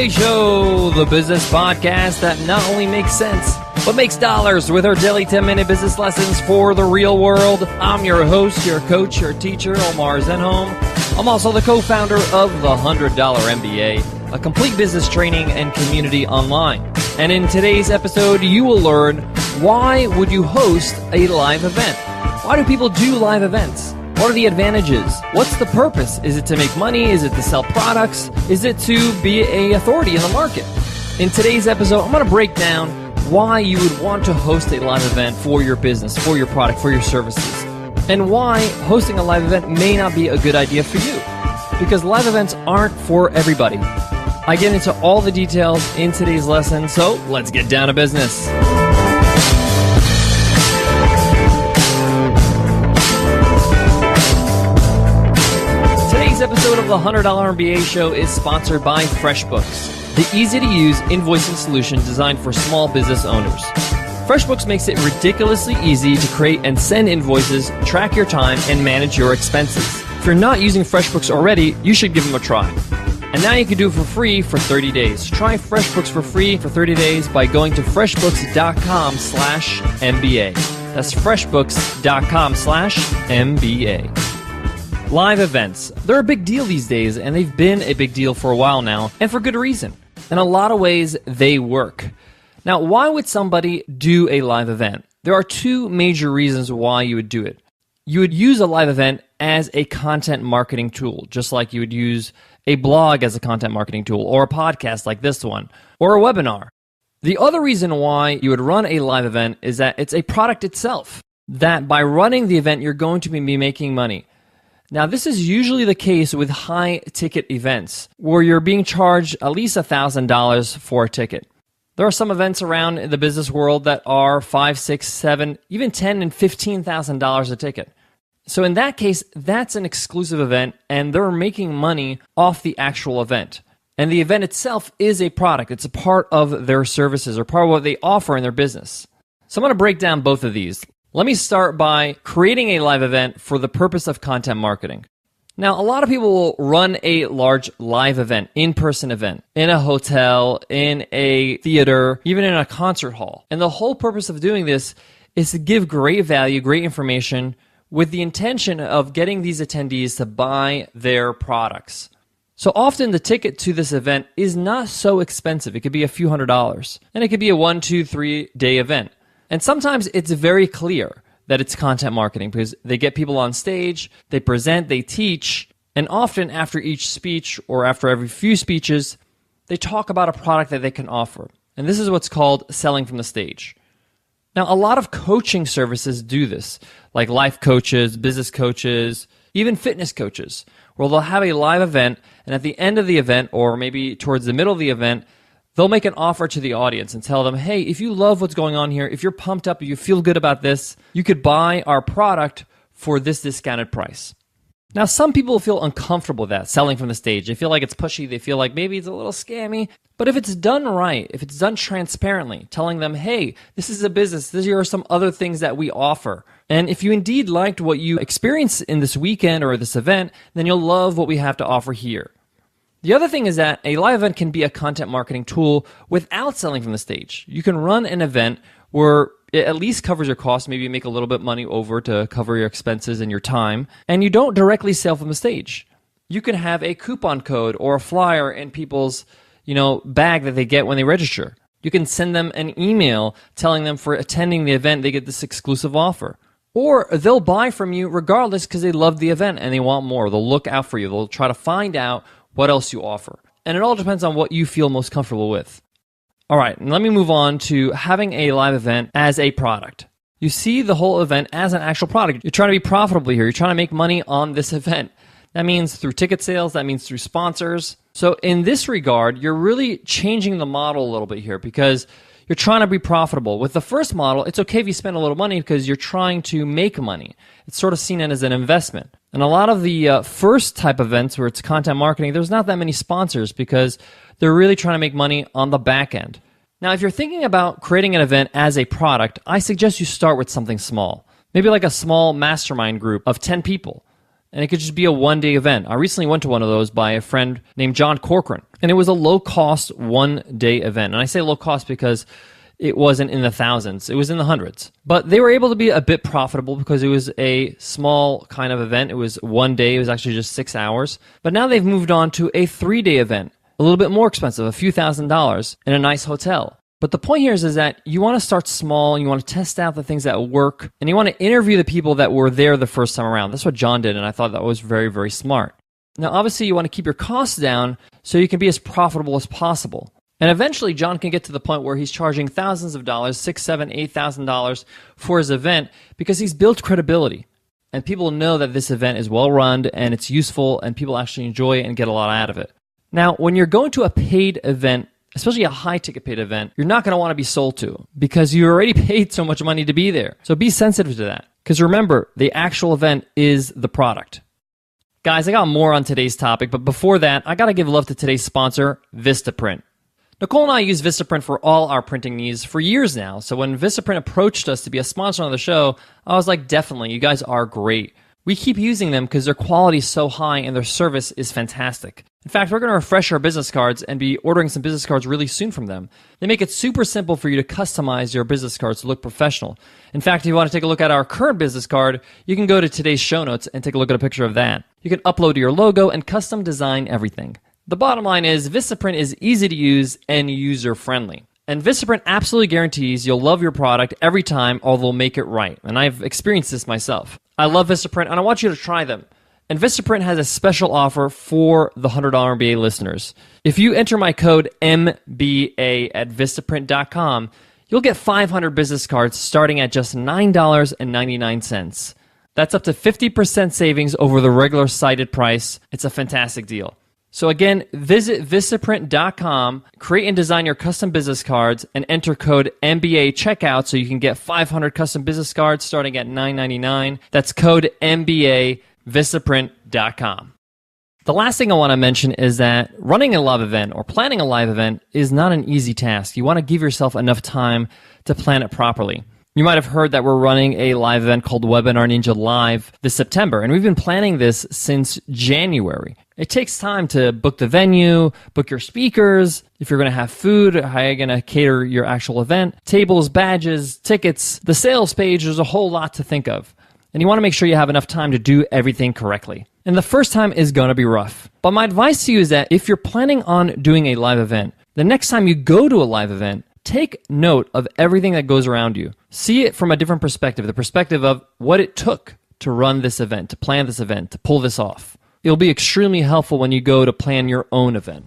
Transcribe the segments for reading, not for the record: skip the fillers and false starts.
MBA Show, the business podcast that not only makes sense, but makes dollars with our daily 10-minute business lessons for the real world. I'm your host, your coach, your teacher, Omar Zenhom. I'm also the co-founder of the $100 MBA, a complete business training and community online. And in today's episode, you will learn why would you host a live event? Why do people do live events? What are the advantages? What's the purpose? Is it to make money? Is it to sell products? Is it to be an authority in the market? In today's episode, I'm going to break down why you would want to host a live event for your business, for your product, for your services, and why hosting a live event may not be a good idea for you, because live events aren't for everybody. I get into all the details in today's lesson, so let's get down to business. Today's episode of the $100 MBA Show is sponsored by FreshBooks, the easy-to-use invoicing solution designed for small business owners. FreshBooks makes it ridiculously easy to create and send invoices, track your time, and manage your expenses. If you're not using FreshBooks already, you should give them a try. And now you can do it for free for 30 days. Try FreshBooks for free for 30 days by going to freshbooks.com/MBA. That's freshbooks.com/MBA. Live events. They're a big deal these days, and they've been a big deal for a while now, and for good reason. In a lot of ways, they work. Now, why would somebody do a live event? There are two major reasons why you would do it. You would use a live event as a content marketing tool, just like you would use a blog as a content marketing tool, or a podcast like this one, or a webinar. The other reason why you would run a live event is that it's a product itself, that by running the event, you're going to be making money. Now, this is usually the case with high-ticket events, where you're being charged at least $1,000 for a ticket. There are some events around in the business world that are $5,000, $6,000, $7,000, even $10,000 and $15,000 a ticket. So in that case, that's an exclusive event, and they're making money off the actual event. And the event itself is a product. It's a part of their services or part of what they offer in their business. So I'm going to break down both of these. Let me start by creating a live event for the purpose of content marketing. Now, a lot of people will run a large live event, in-person event, in a hotel, in a theater, even in a concert hall. And the whole purpose of doing this is to give great value, great information, with the intention of getting these attendees to buy their products. So often the ticket to this event is not so expensive. It could be a few $100s, and it could be a 1, 2, 3 day event. And sometimes it's very clear that it's content marketing because they get people on stage, they present, they teach, and often after each speech or after every few speeches, they talk about a product that they can offer. And this is what's called selling from the stage. Now, a lot of coaching services do this, like life coaches, business coaches, even fitness coaches, where they'll have a live event, and at the end of the event, or maybe towards the middle of the event, they'll make an offer to the audience and tell them, hey, if you love what's going on here, if you're pumped up, if you feel good about this, you could buy our product for this discounted price. Now, some people feel uncomfortable with that, selling from the stage. They feel like it's pushy. They feel like maybe it's a little scammy. But if it's done right, if it's done transparently, telling them, hey, this is a business, here are some other things that we offer. And if you indeed liked what you experienced in this weekend or this event, then you'll love what we have to offer here. The other thing is that a live event can be a content marketing tool without selling from the stage. You can run an event where it at least covers your costs. Maybe you make a little bit of money over to cover your expenses and your time, and you don't directly sell from the stage. You can have a coupon code or a flyer in people's bag that they get when they register. You can send them an email telling them for attending the event they get this exclusive offer. Or they'll buy from you regardless because they love the event and they want more. They'll look out for you. They'll try to find out what else you offer. And it all depends on what you feel most comfortable with. All right, let me move on to having a live event as a product. You see the whole event as an actual product. You're trying to be profitable here. You're trying to make money on this event. That means through ticket sales. That means through sponsors. So in this regard, you're really changing the model a little bit here because you're trying to be profitable. With the first model, it's okay if you spend a little money because you're trying to make money. It's sort of seen as an investment. And a lot of the first type events where it's content marketing, there's not that many sponsors because they're really trying to make money on the back end. Now, if you're thinking about creating an event as a product, I suggest you start with something small. Maybe like a small mastermind group of 10 people. and it could just be a one-day event. I recently went to one of those by a friend named John Corcoran, and it was a low-cost one-day event. And I say low-cost because it wasn't in the thousands. It was in the hundreds. But they were able to be a bit profitable because it was a small kind of event. It was one day. It was actually just 6 hours. But now they've moved on to a 3-day event, a little bit more expensive, a few $1,000s in a nice hotel. But the point here is that you want to start small, and you want to test out the things that work, and you want to interview the people that were there the first time around. That's what John did, and I thought that was very, very smart. Now, obviously, you want to keep your costs down so you can be as profitable as possible. And eventually, John can get to the point where he's charging thousands of dollars, $6,000, $7,000, $8,000 for his event because he's built credibility. And people know that this event is well-run and it's useful and people actually enjoy it and get a lot out of it. Now, when you're going to a paid event, especially a high-ticket paid event, you're not going to want to be sold to because you already paid so much money to be there. So be sensitive to that. Because remember, the actual event is the product. Guys, I got more on today's topic, but before that, I got to give love to today's sponsor, Vistaprint. Nicole and I use Vistaprint for all our printing needs for years now. So when Vistaprint approached us to be a sponsor on the show, I was like, definitely, you guys are great. We keep using them because their quality is so high and their service is fantastic. In fact, we're going to refresh our business cards and be ordering some business cards really soon from them. They make it super simple for you to customize your business cards to look professional. In fact, if you want to take a look at our current business card, you can go to today's show notes and take a look at a picture of that. You can upload your logo and custom design everything. The bottom line is Vistaprint is easy to use and user-friendly. And Vistaprint absolutely guarantees you'll love your product every time, or they'll make it right. And I've experienced this myself. I love Vistaprint, and I want you to try them. And Vistaprint has a special offer for the $100 MBA listeners. If you enter my code MBA at Vistaprint.com, you'll get 500 business cards starting at just $9.99. That's up to 50% savings over the regular cited price. It's a fantastic deal. So again, visit Vistaprint.com, create and design your custom business cards, and enter code MBA checkout so you can get 500 custom business cards starting at $9.99. That's code MBA, Vistaprint.com. The last thing I want to mention is that running a live event or planning a live event is not an easy task. You want to give yourself enough time to plan it properly. You might have heard that we're running a live event called Webinar Ninja Live this September, and we've been planning this since January. It takes time to book the venue, book your speakers, if you're going to have food, how you're going to cater your actual event, tables, badges, tickets, the sales page. There's a whole lot to think of. And you want to make sure you have enough time to do everything correctly. And the first time is going to be rough. But my advice to you is that if you're planning on doing a live event, the next time you go to a live event, take note of everything that goes around you. See it from a different perspective, the perspective of what it took to run this event, to plan this event, to pull this off. It'll be extremely helpful when you go to plan your own event.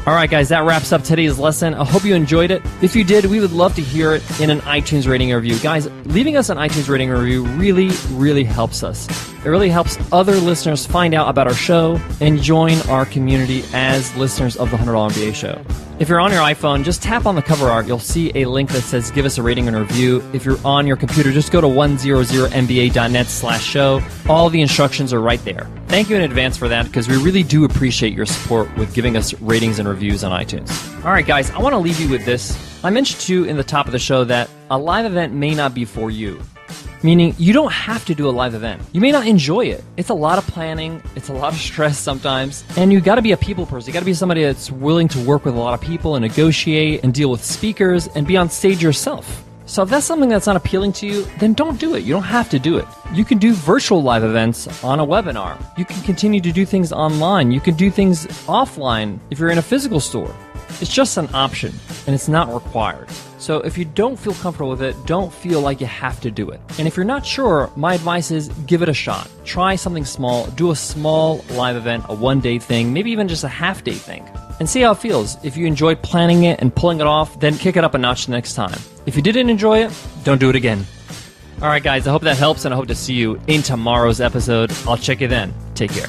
All right, guys, that wraps up today's lesson. I hope you enjoyed it. If you did, we would love to hear it in an iTunes rating review. Guys, leaving us an iTunes rating review really, really helps us. It really helps other listeners find out about our show and join our community as listeners of the $100 MBA show. If you're on your iPhone, just tap on the cover art. You'll see a link that says give us a rating and review. If you're on your computer, just go to 100mba.net/show. All the instructions are right there. Thank you in advance for that because we really do appreciate your support with giving us ratings and reviews on iTunes. All right, guys, I want to leave you with this. I mentioned to you in the top of the show that a live event may not be for you. Meaning, you don't have to do a live event. You may not enjoy it. It's a lot of planning. It's a lot of stress sometimes. And you got to be a people person. You got to be somebody that's willing to work with a lot of people and negotiate and deal with speakers and be on stage yourself. So if that's something that's not appealing to you, then don't do it. You don't have to do it. You can do virtual live events on a webinar. You can continue to do things online. You can do things offline if you're in a physical store. It's just an option, and it's not required. So if you don't feel comfortable with it, don't feel like you have to do it. And if you're not sure, my advice is give it a shot. Try something small. Do a small live event, a one-day thing, maybe even just a half-day thing, and see how it feels. If you enjoyed planning it and pulling it off, then kick it up a notch next time. If you didn't enjoy it, don't do it again. All right, guys, I hope that helps, and I hope to see you in tomorrow's episode. I'll check you then. Take care.